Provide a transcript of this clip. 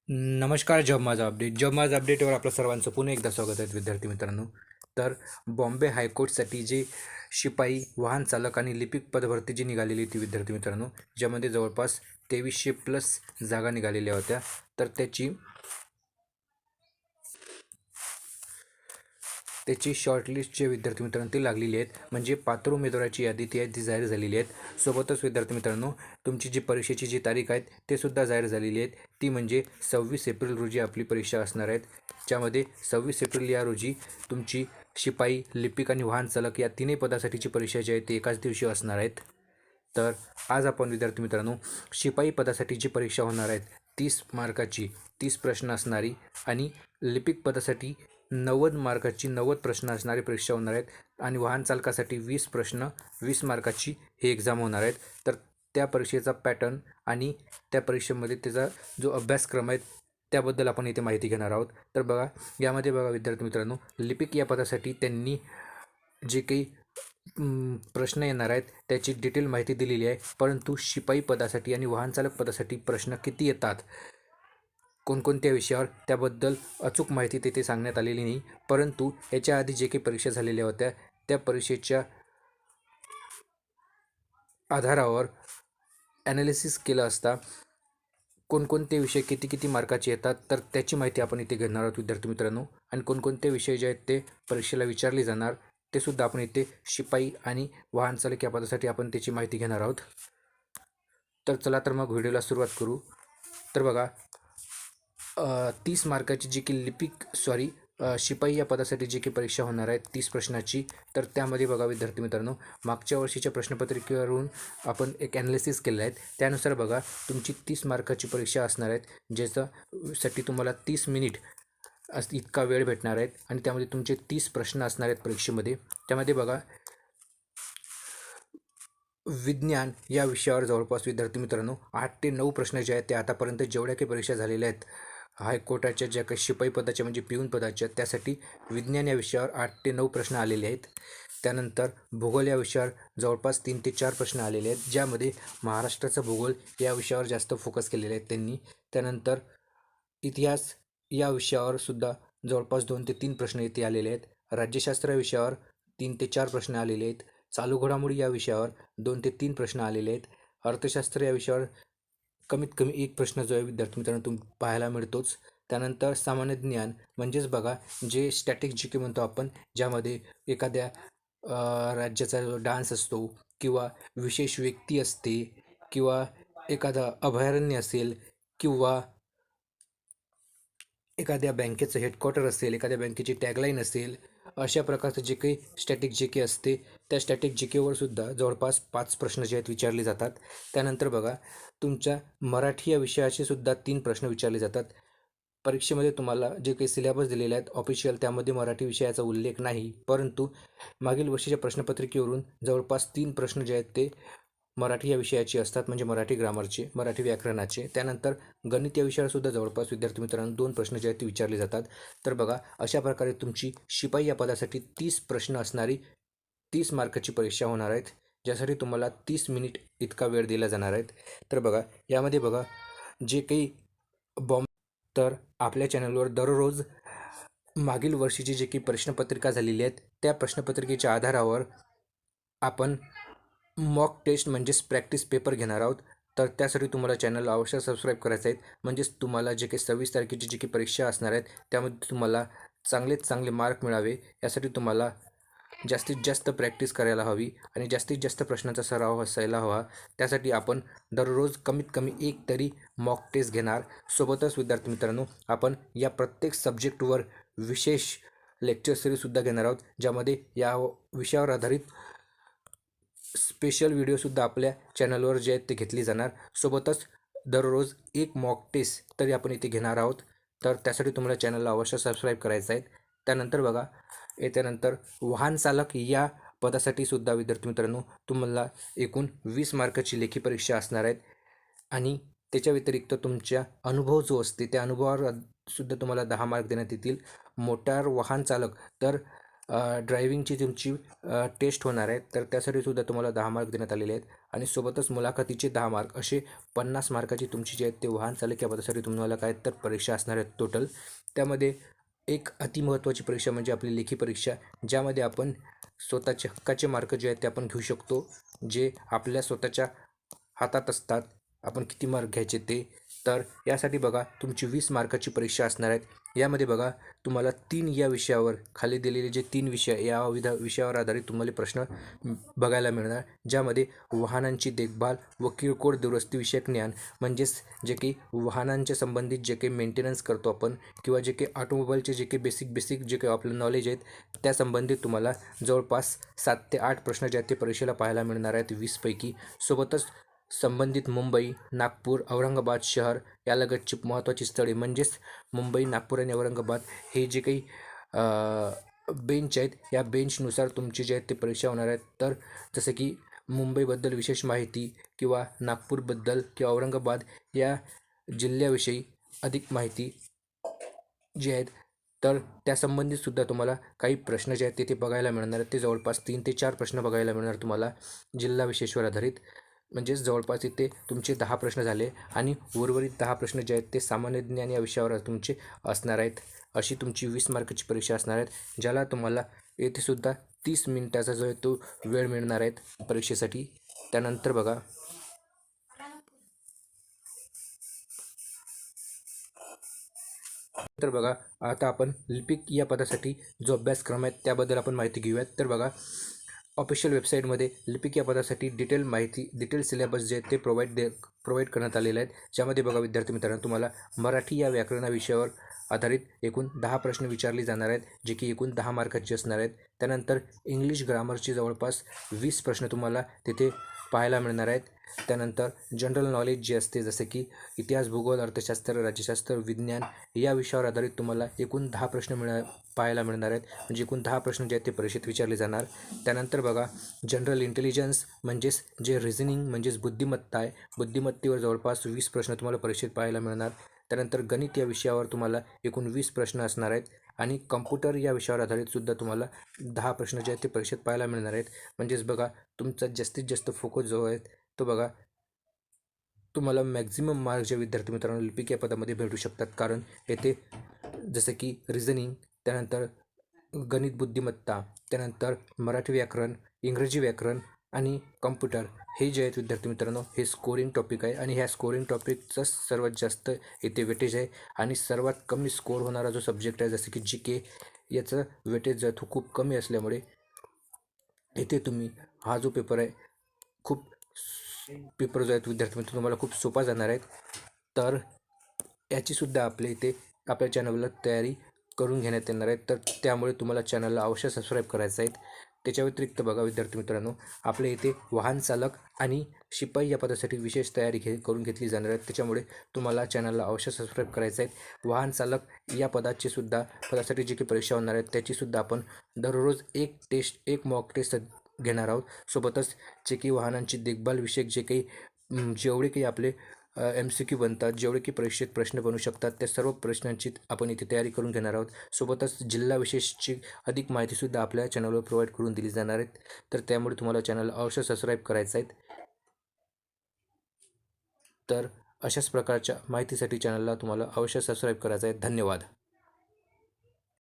नमस्कार. जब माझा अपडेटवर आपलं सर्वांचं पुन्हा एकदा स्वागत आहे विद्यार्थी मित्रांनो. तर बॉम्बे हायकोर्टसाठी जे शिपाई, वाहन चालक आणि लिपिक पदभरती जी निघालेली होती विद्यार्थी मित्रांनो, ज्यामध्ये जवळपास 2300+ जागा निघालेल्या होत्या. तर त्याची शॉर्टलिस्ट जे विद्यार्थी मित्रांनो ती लागलेली आहेत. म्हणजे पात्र उमेदवाराची यादी ती आहे ती जाहीर झालेली आहेत. सोबतच विद्यार्थी मित्रांनो, तुमची जी परीक्षेची जी तारीख आहेत ते सुद्धा जाहीर झालेली आहेत. ती म्हणजे 26 एप्रिल रोजी आपली परीक्षा असणार आहेत. ज्यामध्ये 26 एप्रिल या रोजी तुमची शिपाई, लिपिक आणि वाहन चालक या तिन्ही पदासाठीची परीक्षा जी आहे ती एकाच दिवशी असणार आहेत. तर आज आपण विद्यार्थी मित्रांनो, शिपाई पदासाठी जी परीक्षा होणार आहेत 30 मार्काची 30 प्रश्न असणारी आणि लिपिक पदासाठी 90 मार्काची 90 प्रश्न असणारी परीक्षा होणार आहेत आणि वाहन चालकासाठी 20 प्रश्न 20 मार्काची ही एक्झाम होणार आहेत. तर त्या परीक्षेचा पॅटर्न आणि त्या परीक्षेमध्ये त्याचा जो अभ्यासक्रम आहे त्याबद्दल आपण इथे माहिती घेणार आहोत. तर बघा, यामध्ये बघा विद्यार्थी मित्रांनो, लिपिक या पदासाठी त्यांनी जे काही प्रश्न येणार आहेत त्याची डिटेल माहिती दिलेली आहे. परंतु शिपाई पदासाठी आणि वाहनचालक पदासाठी प्रश्न किती येतात, कोणकोणत्या विषयावर, त्याबद्दल अचूक माहिती तेथे सांगण्यात आलेली नाही. परंतु याच्या आधी जे काही परीक्षा झालेल्या होत्या त्या परीक्षेच्या आधारावर ॲनालिसिस केलं असता कोणकोणते विषय किती किती मार्काचे येतात तर त्याची माहिती आपण इथे घेणार आहोत विद्यार्थी मित्रांनो. आणि कोणकोणते विषय जे आहेत ते परीक्षेला विचारले जाणार ते सुद्धा आपण इथे शिपाई आणि वाहन चालक या पदासाठी आपण त्याची माहिती घेणार आहोत. तर चला तर मग व्हिडिओला सुरुवात करू. तर बघा, 30 मार्काची जी की शिपाई या पदासाठी जी की परीक्षा होणार आहे 30 प्रश्नाची, तर त्यामध्ये बघा विद्यार्थी मित्रांनो, मागच्या वर्षीच्या प्रश्नपत्रिकेवरून आपण एक ॲनालिसिस केलं आहे. त्यानुसार बघा, तुमची 30 मार्काची परीक्षा असणार आहेत, ज्याच्यासाठी तुम्हाला 30 मिनिट इतका वेळ भेटणार आहेत आणि त्यामध्ये तुमचे 30 प्रश्न असणार आहेत परीक्षेमध्ये. त्यामध्ये बघा, विज्ञान या विषयावर जवळपास विद्यार्थी मित्रांनो 8 ते 9 प्रश्न जे आहेत ते आतापर्यंत जेवढ्या काही परीक्षा झालेल्या आहेत हायकोर्टाच्या, ज्या काही शिपाई पदाच्या म्हणजे पिऊन पदाच्या, त्यासाठी विज्ञान या विषयावर 8 ते 9 प्रश्न आलेले आहेत. त्यानंतर भूगोल या विषयावर जवळपास 3 ते 4 प्रश्न आलेले आहेत, ज्यामध्ये महाराष्ट्राचा भूगोल या विषयावर जास्त फोकस केलेले आहेत त्यांनी. त्यानंतर इतिहास या विषयावर सुद्धा जवळपास 2 ते 3 प्रश्न इथे आलेले आहेत. राज्यशास्त्र या विषयावर 3 ते 4 प्रश्न आलेले आहेत. चालू घडामोडी या विषयावर 2 ते 3 प्रश्न आलेले आहेत. अर्थशास्त्र या विषयावर कमीत कमी एक प्रश्न जो आहे विद्यार्थी मित्रांनो पाहायला मिळतोच. त्यानंतर सामान्य ज्ञान म्हणजेच बघा, जे स्टॅटिक जी के म्हणतो आपण, ज्यामध्ये एखाद्या राज्याचा डान्स असतो किंवा विशेष व्यक्ती असते किंवा एखादा अभयारण्य असेल किंवा एखाद्या बँकेचं हेडक्वार्टर असेल, एखाद्या बँकेची टॅगलाईन असेल, अशा प्रकारचं जे काही स्टॅटिक जी के असते त्या स्टॅटिक जी केवर सुद्धा जवळपास 5 प्रश्न जे आहेत विचारले जातात. त्यानंतर बघा, तुमच्या मराठी या विषयाचे सुद्धा 3 प्रश्न विचारले जातात. परीक्षेमध्ये तुम्हाला जे काही सिलेबस दिलेले आहेत ऑफिशियल, त्यामध्ये मराठी विषयाचा उल्लेख नाही, परंतु मागील वर्षीच्या प्रश्नपत्रिकेवरून जवळपास 3 प्रश्न जे आहेत ते मराठी या विषयाचे असतात, म्हणजे मराठी ग्रामरचे, मराठी व्याकरणाचे. त्यानंतर गणित या विषयावर सुद्धा जवळपास विद्यार्थी मित्रांनो 2 प्रश्न जे आहेत ते विचारले जातात. तर बघा, अशा प्रकारे तुमची शिपाई या पदासाठी 30 प्रश्न असणारी 30 मार्काची परीक्षा होणार आहेत, ज्यासाठी तुम्हाला 30 मिनिट इतका वेळ दिला जाणार आहेत. तर बघा, यामध्ये बघा, जे काही बॉम्ब तर आपल्या चॅनलवर दररोज मागील वर्षीची जी काही प्रश्नपत्रिका झालेली आहेत त्या प्रश्नपत्रिकेच्या आधारावर आपण मॉक टेस्ट म्हणजेच प्रॅक्टिस पेपर घेणार आहोत. तर त्यासाठी तुम्हाला चॅनलला अवश्य सबस्क्राईब करायचं आहे. म्हणजेच तुम्हाला जे काही 26 तारखेची जी काही परीक्षा असणार आहेत त्यामध्ये तुम्हाला चांगलेत चांगले मार्क मिळावे, यासाठी तुम्हाला जास्तीत जास्त प्रॅक्टिस करायला हवी आणि जास्तीत जास्त प्रश्नांचा सराव असायला हवा. त्यासाठी आपण दररोज कमीत कमी एक तरी मॉक टेस्ट घेणार. सोबतच विद्यार्थी मित्रांनो, आपण या प्रत्येक सब्जेक्टवर विशेष लेक्चर सिरीजसुद्धा घेणार आहोत, ज्यामध्ये या विषयावर आधारित स्पेशल व्हिडिओसुद्धा आपल्या चॅनलवर जे आहेत ते घेतली जाणार. सोबतच दररोज एक मॉक टेस्ट तरी आपण इथे घेणार आहोत. तर त्यासाठी तुम्हाला चॅनलला अवश्य सबस्क्राईब करायचं आहे. त्यानंतर बघा, याच्यानंतर वाहन चालक या पदासाठी सुद्धा विद्यार्थी मित्रांनो तुम्हाला एकूण 20 मार्काची लेखी परीक्षा असणार आहेत आणि त्याच्या व्यतिरिक्त तुमच्या अनुभव जो असते त्या अनुभवावर सुद्धा तुम्हाला 10 मार्क देण्यात येतील. मोटार वाहन चालक तर ड्रायव्हिंगची तुमची टेस्ट होणार आहे, तर त्यासाठी सुद्धा तुम्हाला 10 मार्क देण्यात आलेले आहेत. आणि सोबतच मुलाखतीचे 10 मार्क, असे 50 मार्काची तुमची जी आहेत ते वाहन चालक या पदासाठी तुम्हाला काय तर परीक्षा असणार आहेत टोटल. त्यामध्ये एक अतिमहत्त्वाची परीक्षा म्हणजे आपली लेखी परीक्षा, ज्यामध्ये आपण स्वतःचे हक्काचे मार्क जे आहेत ते आपण घेऊ शकतो, जे आपल्या स्वतःच्या हातात असतात. आपण किती मार्क घ्यायचे ते. तर यासाठी बघा तुमची 20 मार्काची परीक्षा असणार आहेत. यामध्ये बघा तुम्हाला 3 या विषयावर, खाली दिलेले जे 3 विषय, या विषयावर आधारित तुम्हाला प्रश्न बघायला मिळणार, ज्यामध्ये वाहनांची देखभाल व किरकोळ दुरुस्ती विषयक ज्ञान, म्हणजेच जे की वाहनांच्या संबंधित जे काही मेंटेनन्स करतो आपण, किंवा जे काही ऑटोमोबाईलचे जे काही बेसिक जे काही आपलं नॉलेज आहेत, त्या संबंधित तुम्हाला जवळपास 7 ते 8 प्रश्न जे आहेत ते परीक्षेला पाहायला मिळणार आहेत 20 पैकी. सोबतच संबंधित मुंबई, नागपूर, औरंगाबाद शहर यालगतची महत्त्वाची स्थळे, म्हणजेच मुंबई, नागपूर आणि औरंगाबाद हे जे काही बेंच आहेत, या बेंचनुसार तुमचे जे आहेत ते परीक्षा होणार आहेत. तर जसं की मुंबईबद्दल विशेष माहिती, किंवा नागपूरबद्दल किंवा औरंगाबाद या जिल्ह्याविषयी अधिक माहिती जी आहेत, तर त्यासंबंधित सुद्धा तुम्हाला काही प्रश्न जे आहेत ते बघायला मिळणार आहेत. ते जवळपास 3 ते 4 प्रश्न बघायला मिळणार तुम्हाला जिल्हा विशेषवर आधारित. म्हणजेच जवळपास इथे तुमचे 10 प्रश्न झाले, आणि उर्वरित 10 प्रश्न जे आहेत ते सामान्य ज्ञान या विषयावर तुमचे असणार आहेत. अशी तुमची 20 मार्काची परीक्षा असणार आहेत, ज्याला तुम्हाला येथे सुद्धा 30 मिनिटाचा जो आहे तो वेळ मिळणार आहेत परीक्षेसाठी. त्यानंतर बघा आता आपण लिपिक या पदासाठी जो अभ्यासक्रम आहे त्याबद्दल आपण माहिती घेऊयात. तर बघा, ऑफिशियल वेबसाईटमध्ये लिपिक या पदासाठी डिटेल सिलेबस जे आहेत ते प्रोव्हाइड करण्यात आलेले आहेत. ज्यामध्ये बघा विद्यार्थी मित्रांनो, तुम्हाला मराठी या व्याकरणा विषयावर आधारित एकूण 10 प्रश्न विचारले जाणार आहेत, जे की एकूण 10 मार्काचे असणार आहेत. त्यानंतर इंग्लिश ग्रामरचे जवळपास 20 प्रश्न तुम्हाला तिथे पाहायला मिळणार आहेत. त्यानंतर जनरल नॉलेज जे असते, जसे की इतिहास, भूगोल, अर्थशास्त्र, राज्यशास्त्र, विज्ञान या विषयावर आधारित तुम्हाला एकूण 10 प्रश्न पाहायला मिळणार आहेत. म्हणजे एकूण 10 प्रश्न जे आहेत ते परीक्षेत विचारले जाणार. त्यानंतर बघा, जनरल इंटेलिजन्स म्हणजेच जे रिझनिंग म्हणजेच बुद्धिमत्ता आहे, बुद्धिमत्तेवर जवळपास 20 प्रश्न तुम्हाला परीक्षेत पाहायला मिळणार. त्यानंतर गणित या विषयावर तुम्हाला एकूण 20 प्रश्न असणार आहेत. आणि कम्प्युटर या विषयावर आधारित सुद्धा तुम्हाला 10 प्रश्न जे आहेत ते परीक्षेत पाहायला मिळणार आहेत. म्हणजेच बघा, तुमचा जास्तीत जास्त फोकस जो आहे तो बघा, तुम्हाला मॅक्झिमम मार्क जे विद्यार्थी मित्रांनो लिपिक या पदामध्ये भेटू शकतात. कारण येथे जसं की रिझनिंग, त्यानंतर गणित बुद्धिमत्ता, त्यानंतर मराठी व्याकरण, इंग्रजी व्याकरण आणि कम्प्युटर हे जे आहेत विद्यार्थी मित्रांनो, हे स्कोरिंग टॉपिक आहे. आणि ह्या स्कोरिंग टॉपिकचं सर्वात जास्त येथे वेटेज आहे. आणि सर्वात कमी स्कोर होणारा जो सब्जेक्ट आहे, जसं की GK, याचं वेटेज जो आहे तो खूप कमी असल्यामुळे येथे तुम्ही हा जो पेपर आहे, खूप पेपर जो आहे विद्यार्थी मित्रांनो तुम्हाला खूप सोपा जाणार आहेत. तर याचीसुद्धा आपल्या इथे आपल्या चॅनलला तयारी करून घेण्यात येणार आहे. तर त्यामुळे तुम्हाला चॅनलला अवश्य सबस्क्राईब करायचं आहे. त्याच्या व्यतिरिक्त बघा विद्यार्थी मित्रांनो, आपल्या इथे वाहन चालक आणि शिपाई या पदासाठी विशेष तयारी करून घेतली जाणार आहे. त्याच्यामुळे तुम्हाला चॅनलला अवश्य सबस्क्राईब करायचं आहे. वाहन चालक या पदासाठी जी काही परीक्षा होणार आहे त्याचीसुद्धा आपण दररोज एक मॉक टेस्ट घेणार आहोत. सोबतच जे काही वाहनांची देखभाल विषयक जे काही जेवढे काही आपले MCQ बनतात, जेवढे की परीक्षेत प्रश्न बनू शकतात, त्या सर्व प्रश्नांची आपण इथे तयारी करून घेणार आहोत. सोबतच जिल्हा विशेषची अधिक माहितीसुद्धा आपल्या चॅनलवर प्रोव्हाइड करून दिली जाणार आहेत. तर त्यामुळे तुम्हाला चॅनल अवश्य सबस्क्राईब करायचं आहे. तर अशाच प्रकारच्या माहितीसाठी चॅनलला तुम्हाला अवश्य सबस्क्राईब करायचं आहे. धन्यवाद.